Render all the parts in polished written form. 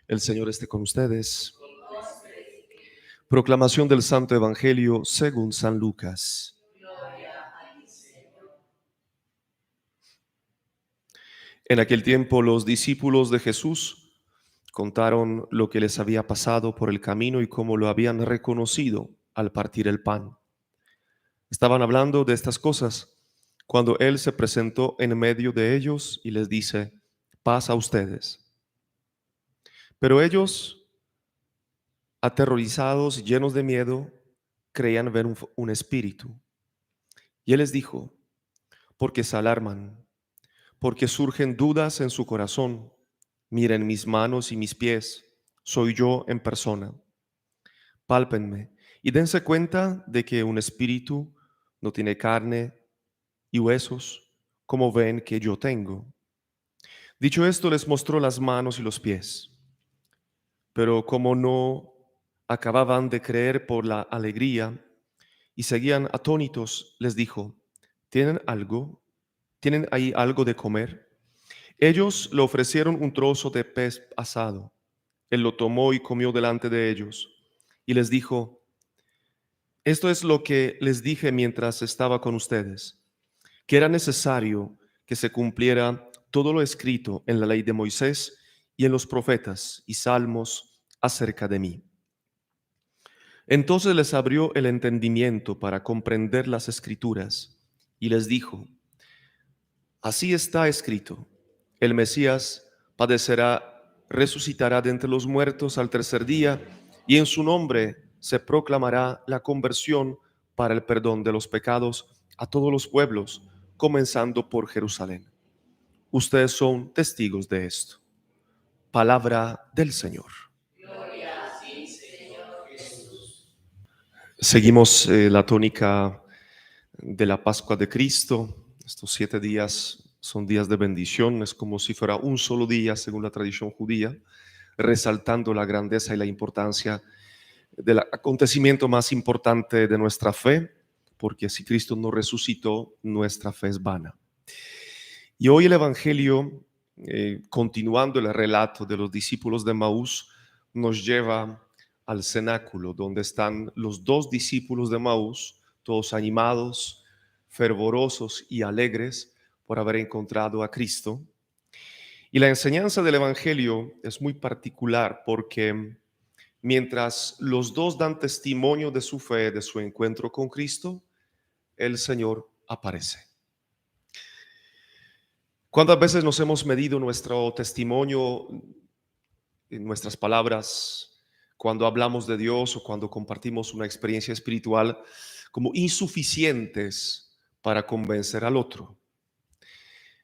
El Señor esté con ustedes. Proclamación del Santo Evangelio según San Lucas. En aquel tiempo los discípulos de Jesús contaron lo que les había pasado por el camino y cómo lo habían reconocido al partir el pan. Estaban hablando de estas cosas cuando Él se presentó en medio de ellos y les dice: paz a ustedes. Pero ellos, aterrorizados y llenos de miedo, creían ver un espíritu. Y Él les dijo: ¿por qué se alarman? Porque surgen dudas en su corazón. Miren mis manos y mis pies, soy yo en persona. Pálpenme y dense cuenta de que un espíritu no tiene carne y huesos, como ven que yo tengo. Dicho esto, les mostró las manos y los pies. Pero como no acababan de creer por la alegría y seguían atónitos, les dijo: ¿tienen algo? ¿Tienen ahí algo de comer? Ellos le ofrecieron un trozo de pez asado. Él lo tomó y comió delante de ellos. Y les dijo: esto es lo que les dije mientras estaba con ustedes, que era necesario que se cumpliera todo lo escrito en la ley de Moisés y en los profetas y salmos acerca de mí. Entonces les abrió el entendimiento para comprender las escrituras y les dijo: así está escrito, el Mesías padecerá, resucitará de entre los muertos al tercer día, y en su nombre se proclamará la conversión para el perdón de los pecados a todos los pueblos, comenzando por Jerusalén. Ustedes son testigos de esto. Palabra del Señor. Seguimos la tónica de la Pascua de Cristo. Estos 7 días son días de bendición, es como si fuera un solo día según la tradición judía, resaltando la grandeza y la importancia del acontecimiento más importante de nuestra fe, porque si Cristo no resucitó, nuestra fe es vana. Y hoy el Evangelio, continuando el relato de los discípulos de Maús, nos lleva al cenáculo, donde están los 2 discípulos de Maús, todos animados, fervorosos y alegres por haber encontrado a Cristo. Y la enseñanza del Evangelio es muy particular porque mientras los 2 dan testimonio de su fe, de su encuentro con Cristo, el Señor aparece. ¿Cuántas veces nos hemos medido nuestro testimonio, en nuestras palabras, cuando hablamos de Dios o cuando compartimos una experiencia espiritual, como insuficientes para convencer al otro?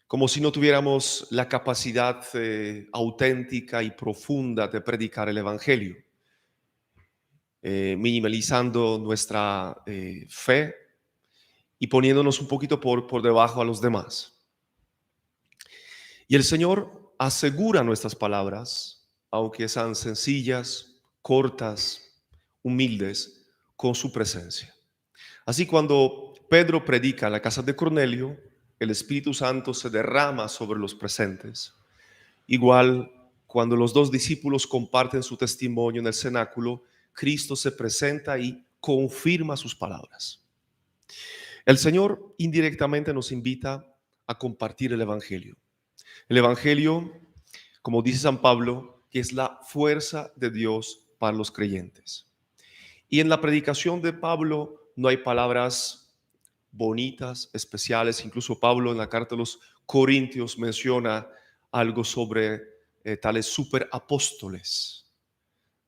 Como si no tuviéramos la capacidad auténtica y profunda de predicar el Evangelio, minimalizando nuestra fe y poniéndonos un poquito por debajo a los demás. Y el Señor asegura nuestras palabras, aunque sean sencillas, cortas, humildes, con su presencia. Así, cuando Pedro predica en la casa de Cornelio, el Espíritu Santo se derrama sobre los presentes. Igual, cuando los 2 discípulos comparten su testimonio en el cenáculo, Cristo se presenta y confirma sus palabras. El Señor indirectamente nos invita a compartir el Evangelio. El Evangelio, como dice San Pablo, que es la fuerza de Dios para los creyentes. Y en la predicación de Pablo no hay palabras bonitas, especiales. Incluso Pablo en la carta de los Corintios menciona algo sobre tales superapóstoles,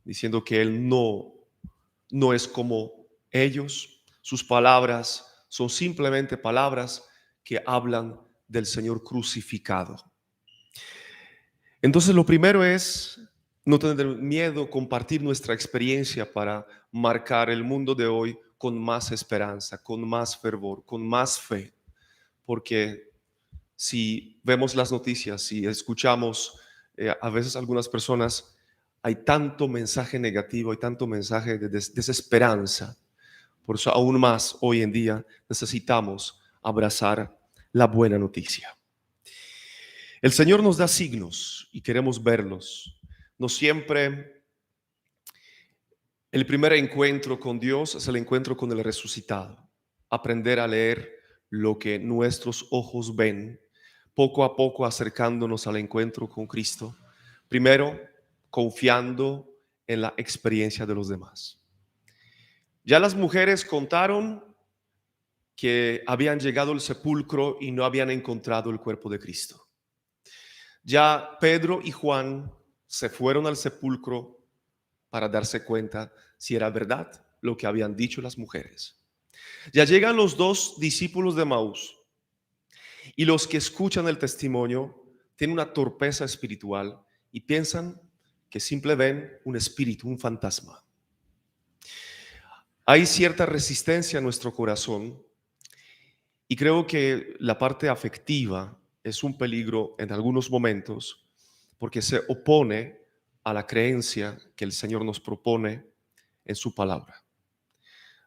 diciendo que él no es como ellos. Sus palabras son simplemente palabras que hablan del Señor crucificado. Entonces, lo primero es no tener miedo, compartir nuestra experiencia para marcar el mundo de hoy con más esperanza, con más fervor, con más fe. Porque si vemos las noticias, si escuchamos a veces algunas personas, hay tanto mensaje negativo, hay tanto mensaje de desesperanza. Por eso aún más hoy en día necesitamos abrazar la buena noticia. El Señor nos da signos y queremos verlos. No siempre el primer encuentro con Dios es el encuentro con el resucitado. Aprender a leer lo que nuestros ojos ven, poco a poco acercándonos al encuentro con Cristo. Primero, confiando en la experiencia de los demás. Ya las mujeres contaron que habían llegado al sepulcro y no habían encontrado el cuerpo de Cristo. Ya Pedro y Juan se fueron al sepulcro para darse cuenta si era verdad lo que habían dicho las mujeres. Ya llegan los dos discípulos de Maús y los que escuchan el testimonio tienen una torpeza espiritual y piensan que simple ven un espíritu, un fantasma. Hay cierta resistencia en nuestro corazón y creo que la parte afectiva es un peligro en algunos momentos porque se opone a la creencia que el Señor nos propone en su palabra.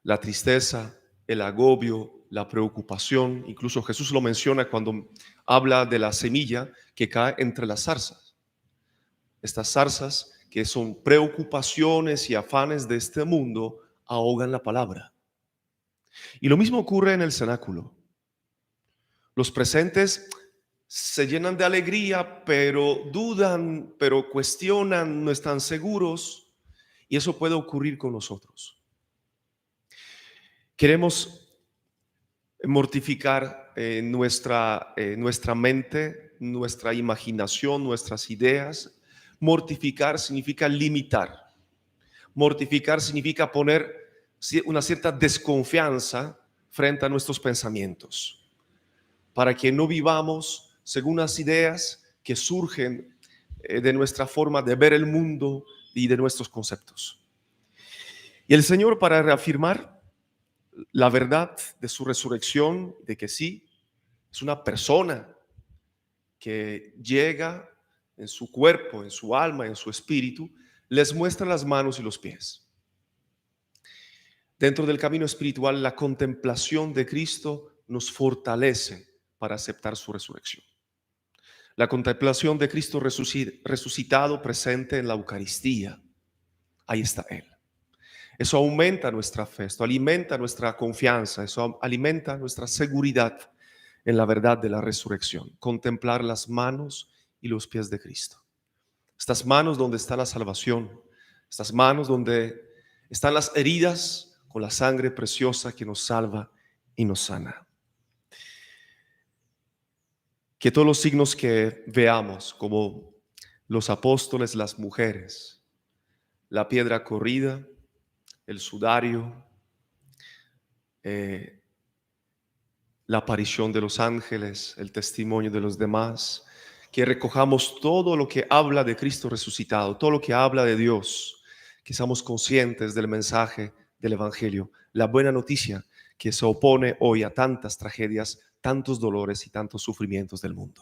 La tristeza, el agobio, la preocupación, incluso Jesús lo menciona cuando habla de la semilla que cae entre las zarzas. Estas zarzas que son preocupaciones y afanes de este mundo ahogan la palabra. Y lo mismo ocurre en el cenáculo. Los presentes se llenan de alegría, pero dudan, pero cuestionan, no están seguros, y eso puede ocurrir con nosotros. Queremos mortificar nuestra mente, nuestra imaginación, nuestras ideas. Mortificar significa limitar. Mortificar significa poner una cierta desconfianza frente a nuestros pensamientos, para que no vivamos según las ideas que surgen de nuestra forma de ver el mundo y de nuestros conceptos. Y el Señor, para reafirmar la verdad de su resurrección, de que sí, es una persona que llega en su cuerpo, en su alma, en su espíritu, les muestra las manos y los pies. Dentro del camino espiritual, la contemplación de Cristo nos fortalece para aceptar su resurrección. La contemplación de Cristo resucitado presente en la Eucaristía, ahí está Él. Eso aumenta nuestra fe, esto alimenta nuestra confianza, eso alimenta nuestra seguridad en la verdad de la resurrección. Contemplar las manos y los pies de Cristo. Estas manos donde está la salvación, estas manos donde están las heridas con la sangre preciosa que nos salva y nos sana. Que todos los signos que veamos, como los apóstoles, las mujeres, la piedra corrida, el sudario, la aparición de los ángeles, el testimonio de los demás, que recojamos todo lo que habla de Cristo resucitado, todo lo que habla de Dios, que seamos conscientes del mensaje del Evangelio, la buena noticia que se opone hoy a tantas tragedias, tantos dolores y tantos sufrimientos del mundo.